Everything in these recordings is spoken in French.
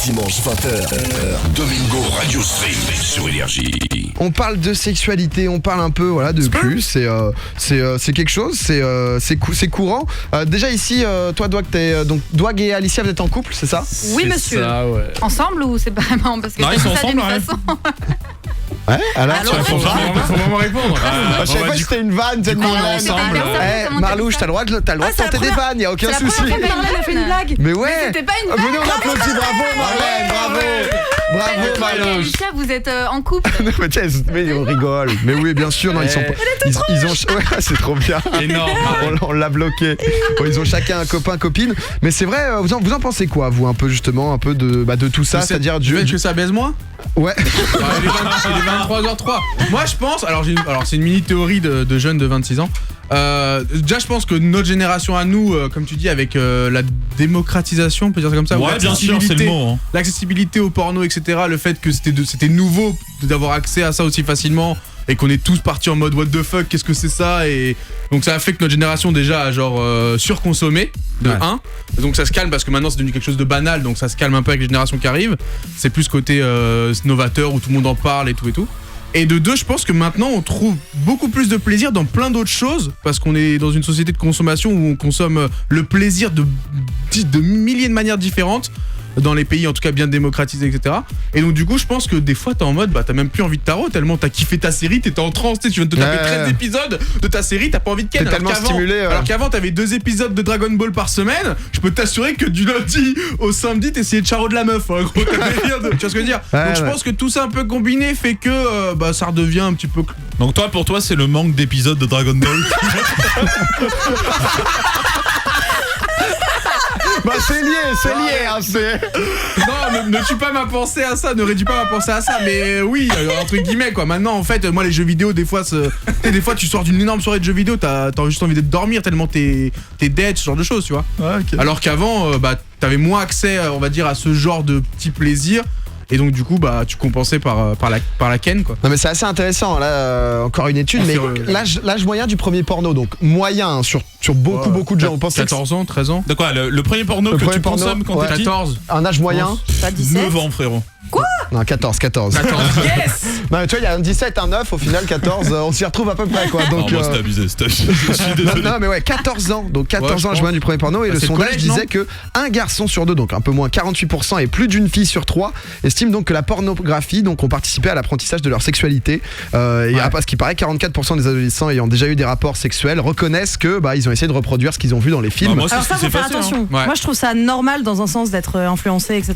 dimanche 20h. Domingo Radio Stream sur Énergie. On parle de sexualité, on parle un peu de cul, c'est quelque chose, c'est courant. Déjà ici, toi Douag et Alicia, vous êtes en couple, c'est ça? Oui monsieur. Ça, ouais. Ensemble ou c'est pas vraiment parce que Non, ils sont ensemble, d'une ouais. façon. Ouais, alors Faut vraiment répondre. je savais pas si c'était une vanne, cette Non, vanne. c'était hyper sérieux, comment Marlouche, t'as le droit de c'est tenter la des vannes, y a aucun C'est la souci. première fois que Marlène a fait une blague. Mais ouais. C'était pas une Ah, blague. venez, on applaudit, bravo Marlène, bravo Toi et Marlouche. Alicia, vous êtes en couple. Mais on rigole. Mais oui, bien sûr, non, ils sont ils ont ouais, c'est trop bien. Énorme. On l'a bloqué. Bon, ils ont chacun un copain, copine. Mais c'est vrai, vous en pensez quoi, vous, un peu justement, un peu de tout ça, c'est-à-dire Tu veux que ça baise moins? Ouais. Il est 23h03. Moi je pense, alors c'est une mini théorie de jeunes de 26 ans. Déjà je pense que notre génération à nous, comme tu dis, avec la démocratisation, on peut dire ça comme ça. Ouais, bien sûr, c'est le mot. Hein. L'accessibilité au porno, etc. Le fait que c'était nouveau d'avoir accès à ça aussi facilement. Et qu'on est tous partis en mode what the fuck, qu'est-ce que c'est ça? Et donc ça a fait que notre génération déjà a surconsommé de 1. Donc ça se calme parce que maintenant c'est devenu quelque chose de banal, donc ça se calme un peu avec les générations qui arrivent. C'est plus côté novateur où tout le monde en parle et tout et tout. Et de 2, je pense que maintenant on trouve beaucoup plus de plaisir dans plein d'autres choses parce qu'on est dans une société de consommation où on consomme le plaisir de milliers de manières différentes. Dans les pays en tout cas bien démocratisés, etc. Et donc du coup je pense que des fois t'es en mode t'as même plus envie de tarot tellement t'as kiffé ta série, t'étais en transe, tu viens de te taper 13 épisodes de ta série, t'as pas envie de ken. T'es tellement stimulé. Alors qu'avant t'avais 2 épisodes de Dragon Ball par semaine, je peux t'assurer que du lundi au samedi t'essayais de charo de la meuf, hein, gros, tu vois ce que je veux dire. Donc je pense que tout ça un peu combiné fait que ça redevient un petit peu... Donc pour toi c'est le manque d'épisodes de Dragon Ball. Bah c'est lié, hein, c'est... Non, ne tue pas ma pensée à ça, ne réduis pas ma pensée à ça, mais oui, entre guillemets quoi. Maintenant en fait, moi les jeux vidéo des fois tu sors d'une énorme soirée de jeux vidéo, t'as juste envie de dormir tellement t'es dead, ce genre de choses, tu vois. Ouais, okay. Alors qu'avant, t'avais moins accès, on va dire, à ce genre de petits plaisirs. Et donc du coup tu compensais par la ken quoi. Non mais c'est assez intéressant là, encore une étude, mais l'âge moyen du premier porno, donc moyen sur beaucoup de gens. On pense 14 ans, 13 ans. De quoi le premier porno que tu consommes quand t'es petit? 14. Un âge moyen? Pas 17. 9 ans frérot. Quoi? Non 14. Yes. Non mais tu vois il y a un 17, un 9, au final 14, on s'y retrouve à peu près quoi. Donc, non moi c'était abusé, je suis désolé. Non mais ouais 14 ans, donc 14 ans âge moyen du premier porno. Et le sondage disait que un garçon sur 2, donc un peu moins 48%, et plus d'une fille sur 3 estiment donc que la pornographie donc ont participé à l'apprentissage de leur sexualité. Et parce qu'il paraît 44% des adolescents ayant déjà eu des rapports sexuels reconnaissent que ils ont essayé de reproduire ce qu'ils ont vu dans les films. Moi, alors ça faut faire attention. Ouais. Moi je trouve ça normal dans un sens d'être influencé, etc.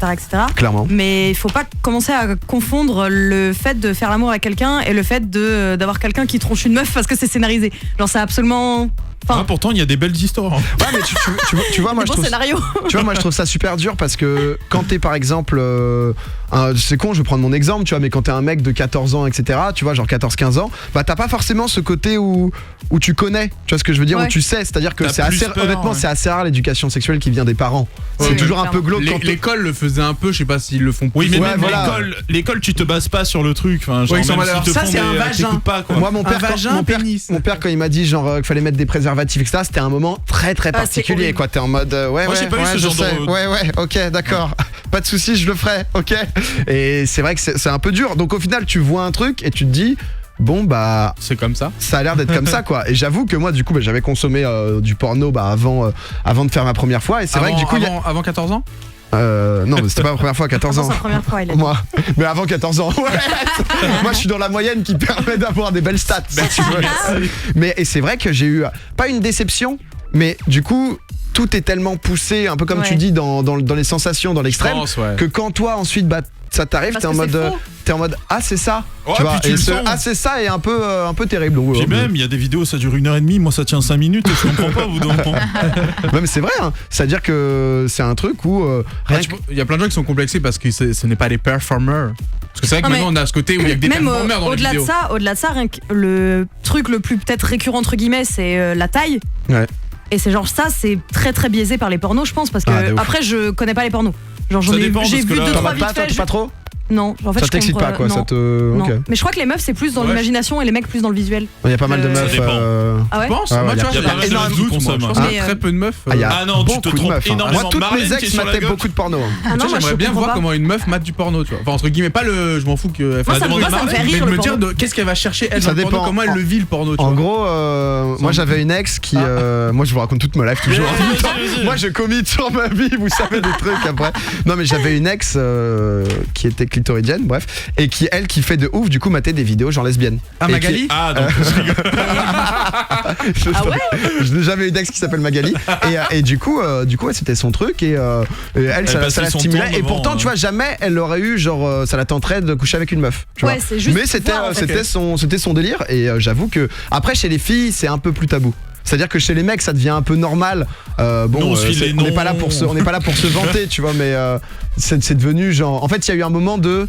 Clairement. Mais il faut pas commencer à confondre le fait de faire l'amour avec quelqu'un et le fait d'avoir quelqu'un qui tronche une meuf parce que c'est scénarisé. Genre c'est absolument... pourtant il y a des belles histoires. Hein. Ouais mais tu vois moi je trouve scénario. Tu vois moi je trouve ça super dur parce que quand t'es par exemple c'est con, je vais prendre mon exemple, tu vois, mais quand t'es un mec de 14 ans, etc., tu vois, genre 14-15 ans, t'as pas forcément ce côté où tu connais, tu vois ce que je veux dire, où tu sais, c'est-à-dire que c'est assez, honnêtement, c'est assez rare l'éducation sexuelle qui vient des parents. C'est toujours un peu glauque. L'école le faisait un peu, je sais pas s'ils le font plus. Oui, mais même l'école, tu te bases pas sur le truc. Enfin, genre, ça, c'est un vagin. Moi, mon père, quand il m'a dit genre qu'il fallait mettre des préservatifs, etc., c'était un moment très particulier, quoi. T'es en mode, moi, j'ai pas eu ce genre de... Ouais, ok, d'accord. Pas de soucis, je le ferai, ok. Et c'est vrai que c'est un peu dur. Donc au final, tu vois un truc et tu te dis, bon c'est comme ça. Ça a l'air d'être comme ça quoi. Et j'avoue que moi du coup j'avais consommé du porno avant de faire ma première fois. Et c'est vrai que du coup avant 14 ans. Non mais c'était pas ma première fois à 14 ans. C'est sa première fois il a dit. Moi. Mais avant 14 ans. Ouais. Moi je suis dans la moyenne qui permet d'avoir des belles stats si tu veux. Mais et c'est vrai que j'ai eu pas une déception, mais du coup tout est tellement poussé, un peu comme tu dis dans les sensations, dans l'extrême, que quand toi ensuite ça t'arrive, t'es en mode ah c'est ça, tu vois, et ah c'est ça est un peu terrible. Puis même il y a des vidéos ça dure 1h30, moi ça tient 5 minutes et je comprends pas vous donc. Non mais c'est vrai, hein. C'est-à-dire que c'est un truc où il y a plein de gens qui sont complexés parce que ce n'est pas des performers. Parce que c'est vrai que maintenant on a ce côté où il y a que des performers dans les vidéos. Au-delà de ça, le truc le plus peut-être récurrent entre guillemets, c'est la taille. Ouais. Et c'est genre ça, c'est très biaisé par les pornos, je pense, parce que après je connais pas les pornos. Genre j'ai vu 2-3 vite fait. Pas trop. Non, en fait, Ça je t'excite comprends, pas quoi, non. ça te. Non. Ok. Mais je crois que les meufs c'est plus dans Ouais. l'imagination et les mecs plus dans le visuel. Il y a pas mal de Ça meufs. dépend. Ah ouais. Je pense, Ah ouais, moi y tu a vois, pas j'ai mal de énormément meufs de qui doutes, moi. consomment. Je pense Mais, qu'il y a très peu de meufs. Ah, il y a Ah non, tu te beaucoup de trompes meufs. énormément. Moi, toutes Marlène mes qui est ex sur la mataient gauche. beaucoup de porno. Ah non, Tu vois, moi, je j'aimerais bien comprends voir pas. comment une meuf mate du porno, tu vois. Enfin, entre guillemets, pas le. Je m'en fous que. Moi, ça me fait rire, mais le me dire porno. qu'est-ce qu'elle va chercher elle Ça dans le porno, dépend. comment elle le vit le porno, tu En vois. gros, moi j'avais une ex qui. Moi je vous raconte toute ma life toujours. Moi je commit sur ma vie, vous savez des trucs après. Non mais j'avais une ex qui était clitoridienne, bref, et qui elle qui fait de ouf du coup matait des vidéos genre lesbiennes. Ah, Et Magali Ah donc Ah ouais. J'avais une ex qui s'appelle Magali et du coup ouais, c'était son truc et elle ça passait la son stimulait temps et devant, pourtant tu vois jamais elle aurait eu genre ça la tenterait de coucher avec une meuf. Tu Ouais, vois. c'est juste Mais c'était voir, en fait. c'était son délire et j'avoue que après chez les filles c'est un peu plus tabou. C'est-à-dire que chez les mecs ça devient un peu normal. Bon, Nous, on se file les on n'est noms. pas là pour se vanter, tu vois, mais c'est devenu genre. En fait, il y a eu un moment de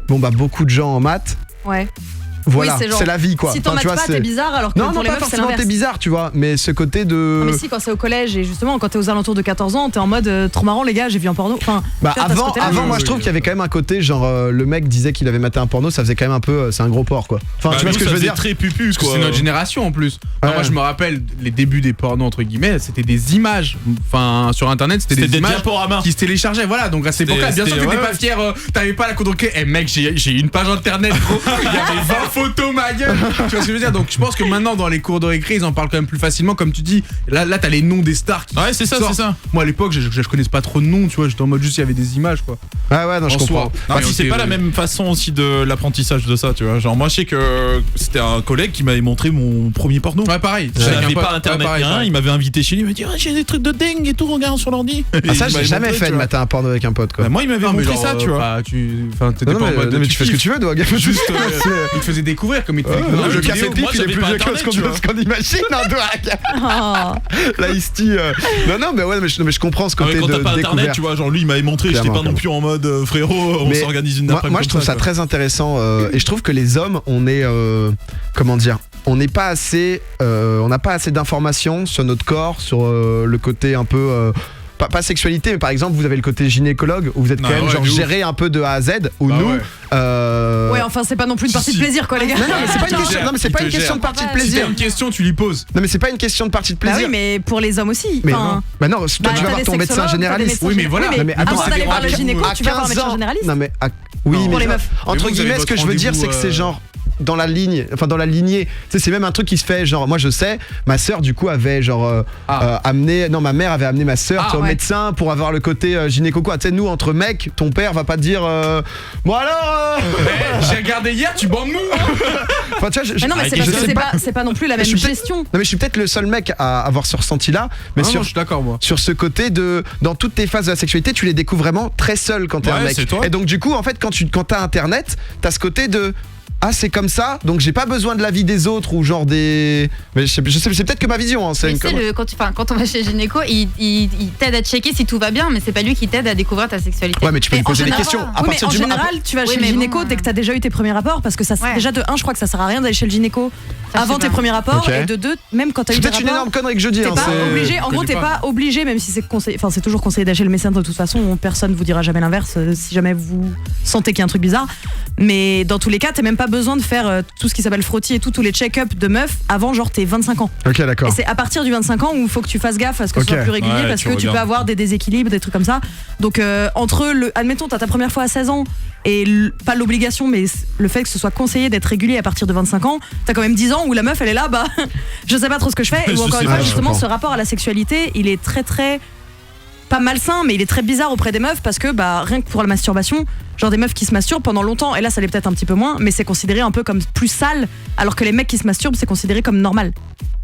beaucoup de gens en maths. Ouais. Voilà, Oui, c'est genre, c'est la vie quoi. Si t'en Enfin, mates tu vois, pas, c'est- t'es bizarre, alors que Non, pour non, les pas meufs, c'est forcément t'es l'inverse. bizarre, tu vois, mais ce côté de. Ah, mais si, quand c'est au collège et justement quand t'es aux alentours de 14 ans, t'es en mode trop marrant les gars, j'ai vu un porno. Enfin, Bah tu vois, t'as ce avant, côté-là. moi oui, je trouve oui. qu'il y avait quand même un côté genre le mec disait qu'il avait maté un porno, ça faisait quand même un peu c'est un gros porc quoi. Enfin tu vois ce que je veux dire. Très pupus Parce que quoi. c'est notre génération en plus. Non, Ouais. moi je me rappelle les débuts des pornos entre guillemets, c'était des images. Enfin sur internet c'était C'était des des images diaporamas. qui se téléchargeaient. Voilà, donc à cette C'était- époque-là, bien sûr que c'était- t'es ouais, pas fier, t'avais pas la contrôler. Eh mec, j'ai une page internet, gros. Il y avait 20 photos ma gueule. Tu vois ce que je veux dire? Donc je pense que maintenant dans les cours de récré, ils en parlent quand même plus facilement, comme tu dis. Là t'as les noms des stars qui Ouais, c'est ça, sortent. c'est ça. Moi à l'époque, je connaissais pas trop de noms, tu vois. J'étais en mode juste il y avait des images quoi. Ouais, non, je En comprends. soi. Non, Ouais, puis c'est ok, pas la ouais. même façon aussi de l'apprentissage de ça, tu vois. Genre, moi, je sais que c'était un collègue qui m'avait montré mon premier porno. Ouais, pareil. J'avais pas internet pareil, ni rien, il m'avait invité chez lui, il m'a dit ah, j'ai des trucs de dingue et tout, regarde sur l'ordi. Ah, ça Et il j'ai m'avait jamais montré, fait tu de vois. mater un porno avec un pote quoi. Bah, moi, il m'avait Non, mais montré genre, ça, tu vois. bah, t'étais Non, pas en mode mais de tu fais ce que tu veux, Doug. Juste Il te faisait découvrir comme il te Ouais, faisait non, découvrir le les café vidéos. pipe moi, il est j'avais plus pas vieux que Internet, ce tu vois. qu'on imagine, hein, Doug. Oh. La Isti. Non, mais ouais, mais je comprends ce Ah, mais côté quand de t'as pas internet, découverte. tu vois, genre lui il m'avait montré, j'étais Clairement, pas non plus en mode frérot, on Mais s'organise une Moi, après-midi je trouve comme ça quoi. très intéressant et je trouve que les hommes, on est comment dire, on n'est pas assez, on n'a pas assez d'informations sur notre corps, sur le côté un peu. Pas sexualité, mais par exemple, vous avez le côté gynécologue où vous êtes quand Ah même ouais, genre de ouf. géré un peu de A à Z. Où Bah nous, ouais. Ouais, enfin, c'est pas non plus une partie de Si. plaisir quoi, les gars. non, mais c'est pas une Il te question. gère, Non, mais c'est il pas te une question gère. de partie de Ouais, Si plaisir. t'as une question, tu lui poses. Non, mais c'est pas une question de partie de Bah plaisir. oui, mais pour les hommes aussi. Mais Enfin, bah non, toi tu t'as vas voir des ton médecin sexologues, généraliste. t'as des Oui, mais médecins voilà. généralistes. Non, mais attends, avant d'aller voir le gynéco, à tu vas voir un 15 médecin ans. généraliste. Non mais oui, Non. mais Pour les meufs. entre Mais vous guillemets, avez ce que votre je veux dire, c'est que rendez-vous, c'est genre dans la ligne, enfin dans la lignée. Tu sais, c'est même un truc qui se fait. Genre, moi, je sais, ma sœur du coup avait genre amené, non, ma mère avait amené ma sœur Ah, au ouais. médecin pour avoir le côté gynéco quoi. Tu sais, nous entre mecs, ton père va pas te dire, bon alors. Eh, j'ai regardé hier, tu bandes nous. Enfin, tu vois, Mais non, mais c'est je parce que sais pas. c'est pas non plus la Mais même je suis peut-être- gestion. Non mais je suis peut-être le seul mec à avoir ce ressenti-là, mais Non, sur non, je suis d'accord moi. sur ce côté de dans toutes tes phases de la sexualité, tu les découvres vraiment très seul quand t'es Ouais, un mec. c'est toi. Et donc du coup, en fait, quand t'as internet, t'as ce côté de ah c'est comme ça, donc j'ai pas besoin de l'avis des autres ou genre des. Mais je sais c'est peut-être que ma vision. Hein, c'est Mais une tu sais, quand on va chez le gynéco, il t'aide à checker si tout va bien, mais c'est pas lui qui t'aide à découvrir ta sexualité. Ouais, mais tu peux Et lui poser en des général- questions. À Oui, mais partir en du moment- général, tu vas Oui, chez le mais gynéco bon, dès que t'as déjà eu tes premiers rapports, parce que ça, Ouais. déjà de 1, je crois que ça sert à rien d'aller chez le gynéco Ça, je avant sais tes pas. premiers rapports, Ok. et de 2, même quand t'as eu C'est des peut-être une rapports. énorme connerie que je dis. T'es hein, pas c'est- obligé, en gros, connais t'es pas. pas obligé, même si c'est conseillé, enfin c'est toujours conseillé d'aller chez le médecin de toute façon, personne vous dira jamais l'inverse si jamais vous sentez qu'il y a un truc bizarre. Mais dans tous les cas, t'as même pas besoin de faire tout ce qui s'appelle frottis et tous les check-up de meufs avant genre tes 25 ans. Ok, d'accord. Et c'est à partir du 25 ans où il faut que tu fasses gaffe à ce que ce Ok. soit plus régulier Ouais, parce tu que tu peux regardes. avoir des déséquilibres, des trucs comme ça. Donc entre admettons, t'as ta première fois à 16 ans et pas l'obligation, mais le fait que ce soit conseillé d'être régulier à partir de 25 ans, t'as quand même 10 ans où la meuf elle est là, bah je sais pas trop ce que je fais. Je Ou encore sais une pas, fois, je justement, comprends. ce rapport à la sexualité, il est très très pas malsain, mais il est très bizarre auprès des meufs parce que bah rien que pour la masturbation, genre des meufs qui se masturbent pendant longtemps, et là ça l'est peut-être un petit peu moins, mais c'est considéré un peu comme plus sale, alors que les mecs qui se masturbent c'est considéré comme normal.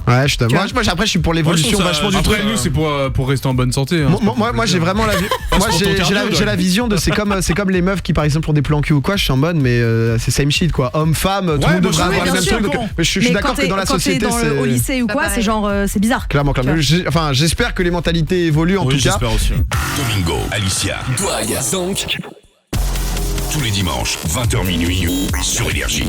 Ouais, je te. Tu Moi, vois. après, je suis pour l'évolution Moi, je trouve vachement ça- du truc. Après nous c'est pour rester en bonne santé. hein, Moi, c'est pas moi, pour moi, j'ai plaisir. vraiment la moi pour ton j'ai cardio, la vision de c'est comme les meufs qui par exemple ont des plans cul ou quoi, je suis en mode mais c'est same shit quoi, homme femme, tout le Ouais, monde bah, devrait oui, avoir les bien mêmes sûr. trucs. Donc, mais je suis Mais d'accord quand que t'es dans la quand t'es société dans c'est au lycée ou Pas quoi, c'est pareil. genre c'est bizarre. clairement. Enfin, j'espère que les mentalités évoluent en Oui, tout cas. j'espère aussi. Domingo, Alicia, Douag, donc tous les dimanches 20h minuit sur Énergie.